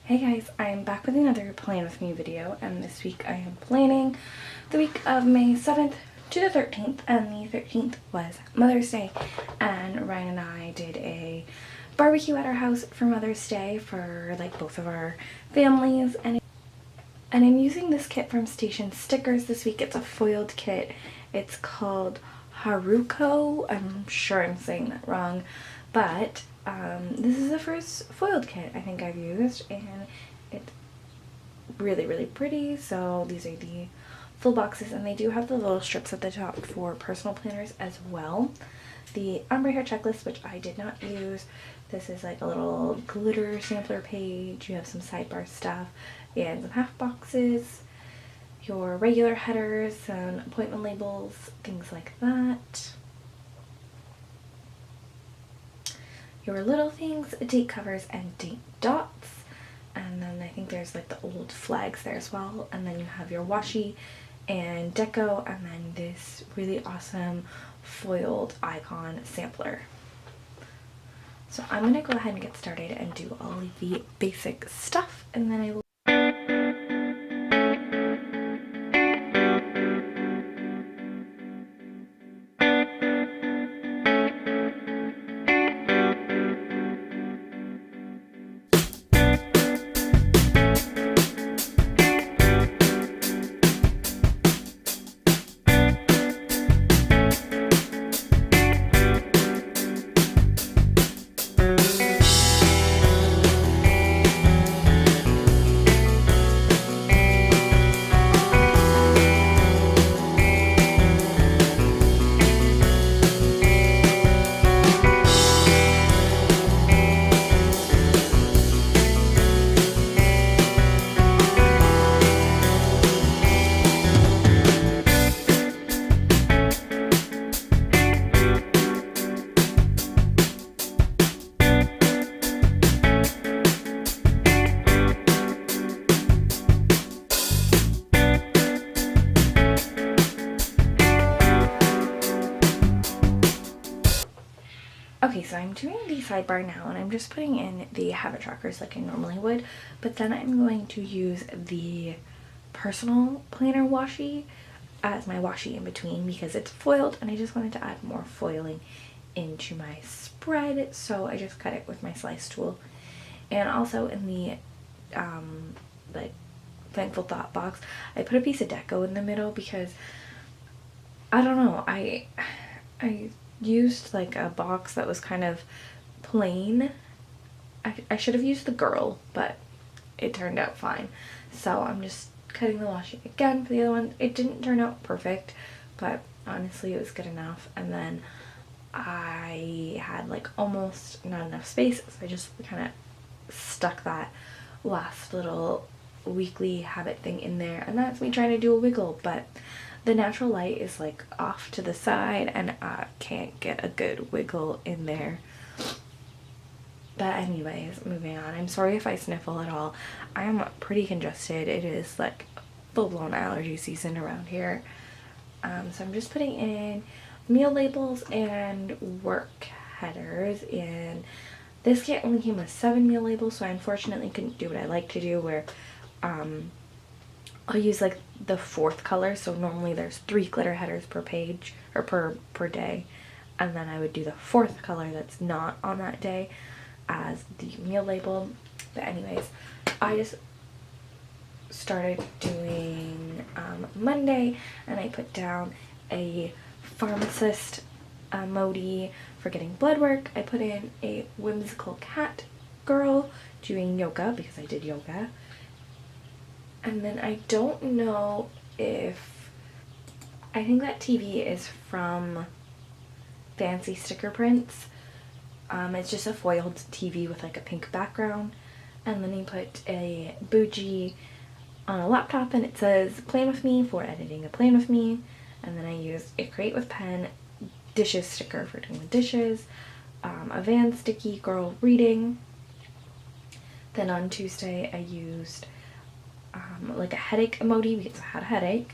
Hey guys, I am back with another Plan With Me video, and this week I am planning the week of May 7th to the 13th, and the 13th was Mother's Day, and Ryan and I did a barbecue at our house for Mother's Day for like both of our families, and I'm using this kit from Station Stickers this week. It's a foiled kit. It's called Haruko. I'm sure I'm saying that wrong, but this is the first foiled kit I think I've used, and it's really pretty. So these are the full boxes, and they do have the little strips at the top for personal planners as well. The ombre hair checklist, which I did not use. This is like a little glitter sampler page. You have some sidebar stuff and some half boxes, your regular headers, some appointment labels, things like that. Your little things, date covers and date dots, and then I think there's like the old flags there as well, and then you have your washi and deco, and then this really awesome foiled icon sampler. So I'm gonna go ahead and get started and do all of the basic stuff, and then I will Okay, so I'm doing the sidebar now, and I'm just putting in the habit trackers like I normally would, but then I'm going to use the personal planner washi as my washi in between because it's foiled, and I just wanted to add more foiling into my spread, so I just cut it with my slice tool. And also in the like thankful thought box, I put a piece of deco in the middle because I don't know, I used like a box that was kind of plain. I should have used the girl, but it turned out fine. So I'm just cutting the washi again for the other one. It didn't turn out perfect, but honestly it was good enough. And then I had like almost not enough space, so I just kind of stuck that last little weekly habit thing in there, and that's me trying to do a wiggle, but the natural light is like off to the side and I can't get a good wiggle in there. But anyways, moving on. I'm sorry if I sniffle at all. I am pretty congested. It is like full-blown allergy season around here. So I'm just putting in meal labels and work headers, and this kit only came with 7 meal labels, so I unfortunately couldn't do what I like to do, where I'll use like the 4th color. So normally there's 3 glitter headers per page or per day, and then I would do the 4th color that's not on that day as the meal label. But anyways, I just started doing Monday, and I put down a pharmacist emoji for getting blood work. I put in a whimsical cat girl doing yoga because I did yoga. And then I don't know if, I think that TV is from Fancy Sticker Prints. It's just a foiled TV with like a pink background. And then he put a bougie on a laptop, and it says Plan With Me for editing a Plan With Me. And then I used a Create With Pen dishes sticker for doing the dishes, a Van sticky girl reading. Then on Tuesday I used like a headache emoji because I had a headache.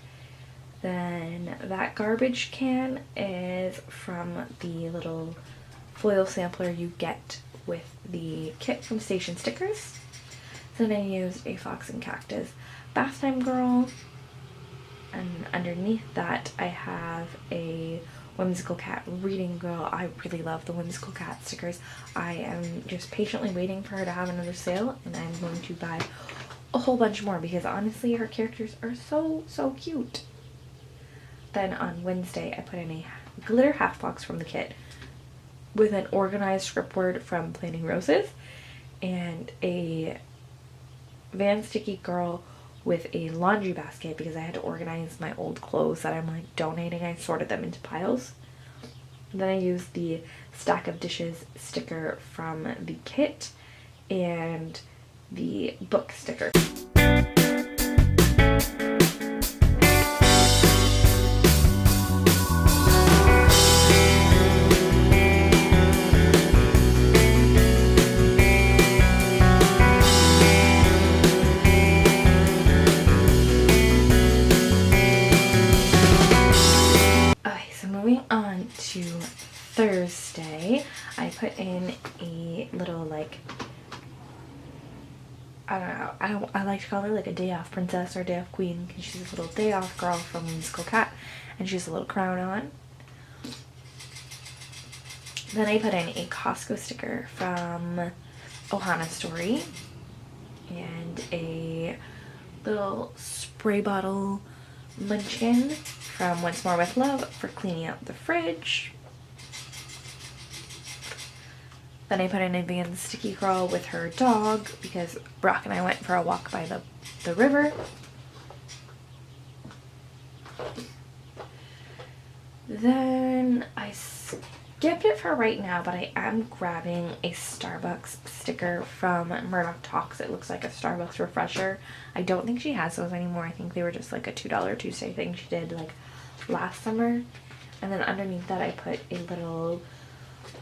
Then that garbage can is from the little foil sampler you get with the kit from Station Stickers. Then I used a Fox and Cactus Bath Time Girl, and underneath that I have a Whimsical Cat Reading Girl. I really love the Whimsical Cat stickers. I am just patiently waiting for her to have another sale, and I'm going to buy a whole bunch more because honestly her characters are so cute. Then on Wednesday I put in a glitter half box from the kit with an organized script word from Planting Roses and a Van Sticky Girl with a laundry basket because I had to organize my old clothes that I'm like donating. I sorted them into piles. Then I used the Stack of Dishes sticker from the kit and the book sticker. On to Thursday, I put in a little, like, I don't know, I like to call her like a day off princess or day off queen because she's a little day off girl from Whimsical Cat and she has a little crown on. Then I put in a Costco sticker from Ohana Story and a little spray bottle munchkin from Once More With Love for cleaning out the fridge. Then I put in a Van Sticky Girl with her dog because Brock and I went for a walk by the river. Then I skipped it for right now, but I am grabbing a Starbucks sticker from Murdoch Talks. It looks like a Starbucks refresher. I don't think she has those anymore. I think they were just like a $2 Tuesday thing she did like last summer. And then underneath that I put a little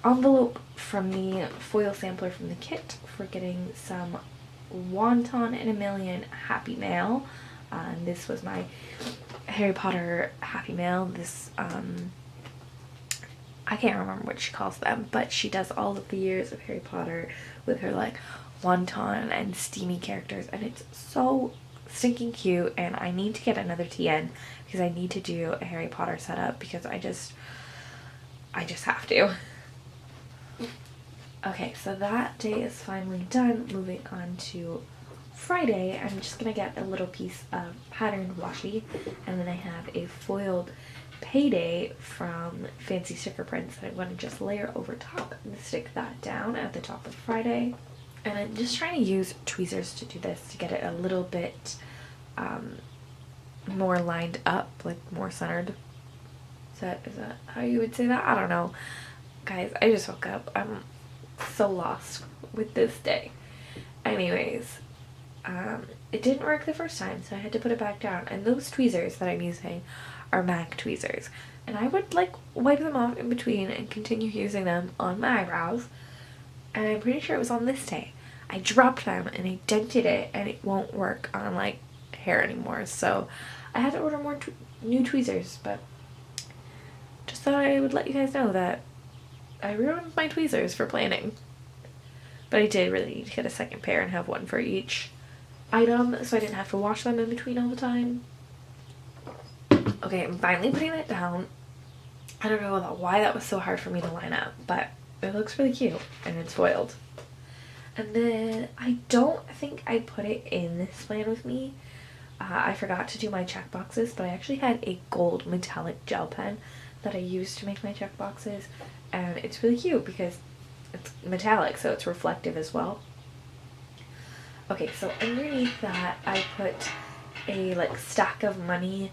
envelope from the foil sampler from the kit for getting some Wonton in a Million Happy Mail. And this was my Harry Potter Happy Mail. This I can't remember what she calls them, but she does all of the years of Harry Potter with her like wonton and steamy characters, and it's so stinking cute. And I need to get another TN because I need to do a Harry Potter setup because I just have to. Okay, so that day is finally done. Moving on to Friday, I'm just gonna get a little piece of patterned washi, and then I have a foiled Payday from Fancy Sticker Prints that I'm going to just layer over top and stick that down at the top of Friday. And I'm just trying to use tweezers to do this to get it a little bit more lined up, like more centered. Is that how you would say that? I don't know. Guys, I just woke up. I'm so lost with this day. Anyways, it didn't work the first time, so I had to put it back down. And those tweezers that I'm using are MAC tweezers, and I would like wipe them off in between and continue using them on my eyebrows, and I'm pretty sure it was on this day I dropped them and I dented it and it won't work on like hair anymore, so I had to order more new tweezers. But just thought I would let you guys know that I ruined my tweezers for planning, but I did really need to get a second pair and have one for each item so I didn't have to wash them in between all the time. Okay, I'm finally putting it down. I don't know why that was so hard for me to line up, but it looks really cute and it's foiled. And then I don't think I put it in this plan with me. I forgot to do my check boxes, but I actually had a gold metallic gel pen that I used to make my check boxes, and it's really cute because it's metallic, so it's reflective as well. Okay, so underneath that I put a like stack of money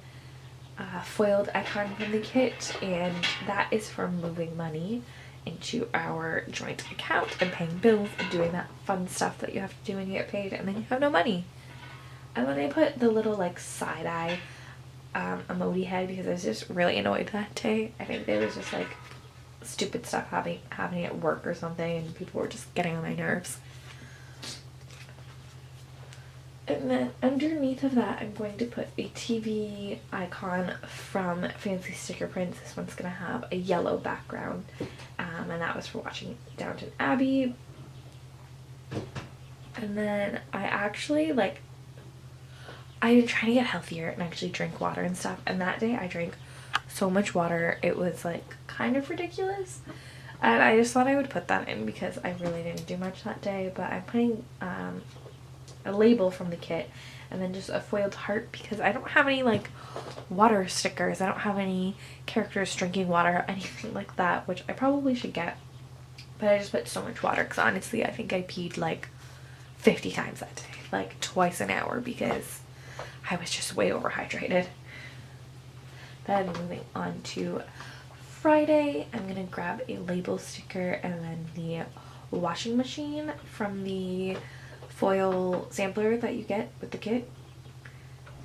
foiled icon from the kit, and that is for moving money into our joint account and paying bills and doing that fun stuff that you have to do when you get paid and then you have no money. And then I put the little like side-eye emoji head because I was just really annoyed that day. I think there was just like stupid stuff happening at work or something and people were just getting on my nerves. And then underneath of that, I'm going to put a TV icon from Fancy Sticker Prints. This one's going to have a yellow background, and that was for watching Downton Abbey. And then I actually like, I've been trying to get healthier and actually drink water and stuff, and that day I drank so much water it was like kind of ridiculous, and I just thought I would put that in because I really didn't do much that day. But I'm putting a label from the kit and then just a foiled heart because I don't have any like water stickers. I don't have any characters drinking water or anything like that, which I probably should get, but I just put so much water because honestly I think I peed like 50 times that day, like twice an hour, because I was just way overhydrated. Then moving on to Friday, I'm gonna grab a label sticker and then the washing machine from the foil sampler that you get with the kit,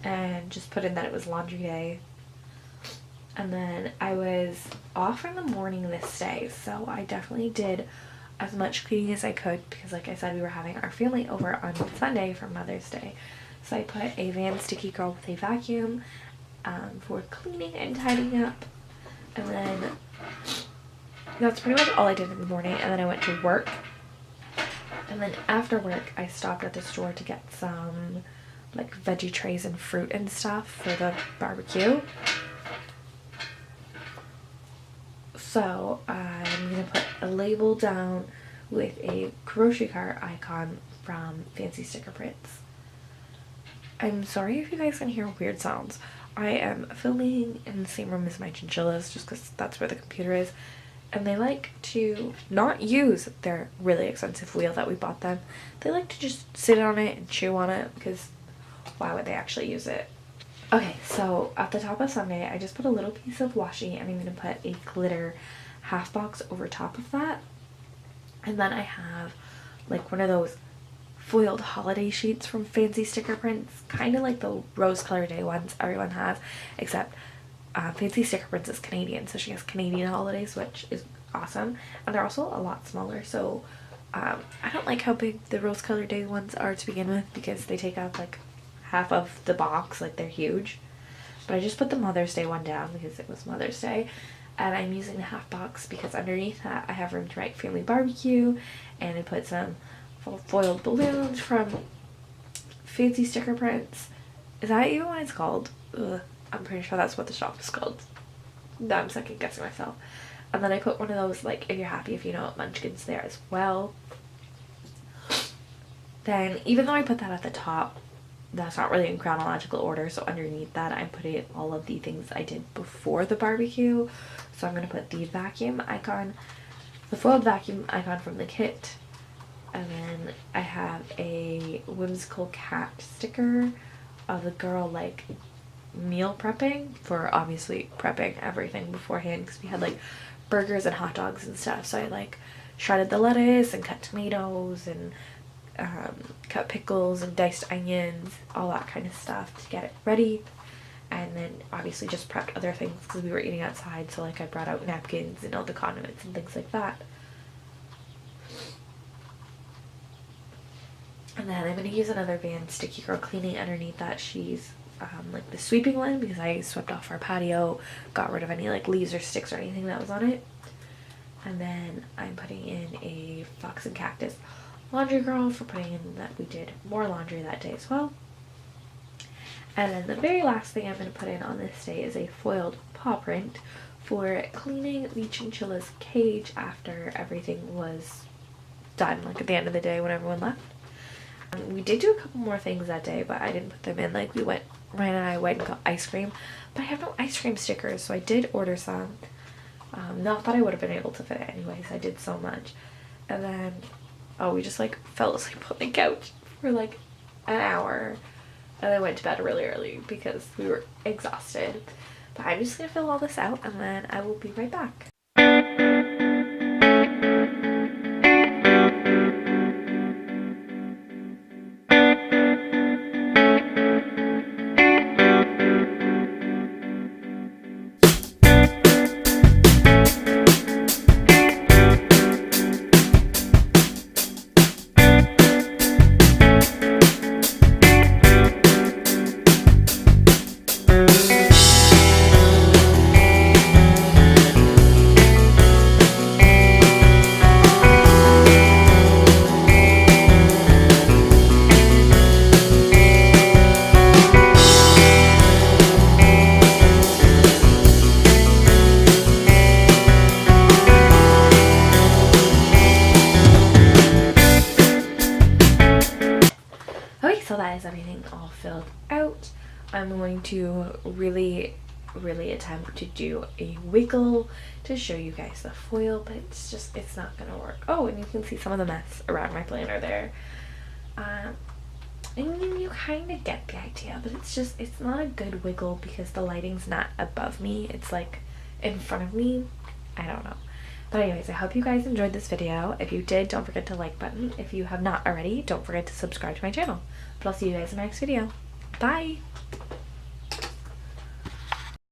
and just put in that it was laundry day. And then I was off in the morning this day, so I definitely did as much cleaning as I could because like I said, we were having our family over on Sunday for Mother's Day. So I put a Van Sticky Girl with a vacuum for cleaning and tidying up. And then that's pretty much all I did in the morning. And then I went to work. And then after work, I stopped at the store to get some like veggie trays and fruit and stuff for the barbecue. So I'm going to put a label down with a grocery cart icon from Fancy Sticker Prints. I'm sorry if you guys can hear weird sounds. I am filming in the same room as my chinchillas just because that's where the computer is. And they like to not use their really expensive wheel that we bought them. They like to just sit on it and chew on it because why would they actually use it? Okay, so at the top of Sunday, I just put a little piece of washi and I'm going to put a glitter half box over top of that. And then I have like one of those foiled holiday sheets from Fancy Sticker Prints, kind of like the rose color day ones everyone has, except Fancy Sticker Prints is Canadian, so she has Canadian holidays, which is awesome. And they're also a lot smaller, so I don't like how big the rose color day ones are to begin with because they take up like half of the box, like they're huge. But I just put the Mother's Day one down because it was Mother's Day, and I'm using the half box because underneath that I have room to write family barbecue, and I put some foiled balloons from Fancy Sticker Prints. Is that even what it's called? Ugh, I'm pretty sure that's what the shop is called. No, I'm second guessing myself. And then I put one of those like if you're happy if you know it munchkins there as well. Then even though I put that at the top, that's not really in chronological order, so underneath that I'm putting all of the things I did before the barbecue. So I'm going to put the vacuum icon, the foiled vacuum icon from the kit, and then I have a whimsical cat sticker of the girl like meal prepping for obviously prepping everything beforehand because we had like burgers and hot dogs and stuff. So I like shredded the lettuce and cut tomatoes and cut pickles and diced onions, all that kind of stuff to get it ready. And then obviously just prepped other things because we were eating outside, so like I brought out napkins and all the condiments and things like that. And then I'm going to use another Van Sticky Girl cleaning underneath that. She's like the sweeping one because I swept off our patio, got rid of any like leaves or sticks or anything that was on it. And then I'm putting in a Fox and Cactus Laundry Girl for putting in that we did more laundry that day as well. And then the very last thing I'm going to put in on this day is a foiled paw print for cleaning the chinchilla's cage after everything was done, like at the end of the day when everyone left. We did do a couple more things that day, but I didn't put them in. Like Ryan and I went and got ice cream, but I have no ice cream stickers, so I did order some. Not that I would have been able to fit it anyways, I did so much. And then, we just like fell asleep on the couch for like an hour, and then went to bed really early because we were exhausted. But I'm just gonna fill all this out and then I will be right back. is everything all filled out, I'm going to really attempt to do a wiggle to show you guys the foil, but it's not gonna work. Oh, and you can see some of the mess around my planner there. And you kind of get the idea, but it's not a good wiggle because the lighting's not above me, it's like in front of me. I don't know. But anyways, I hope you guys enjoyed this video. If you did, don't forget to like button. If you have not already, don't forget to subscribe to my channel. But I'll see you guys in my next video. Bye!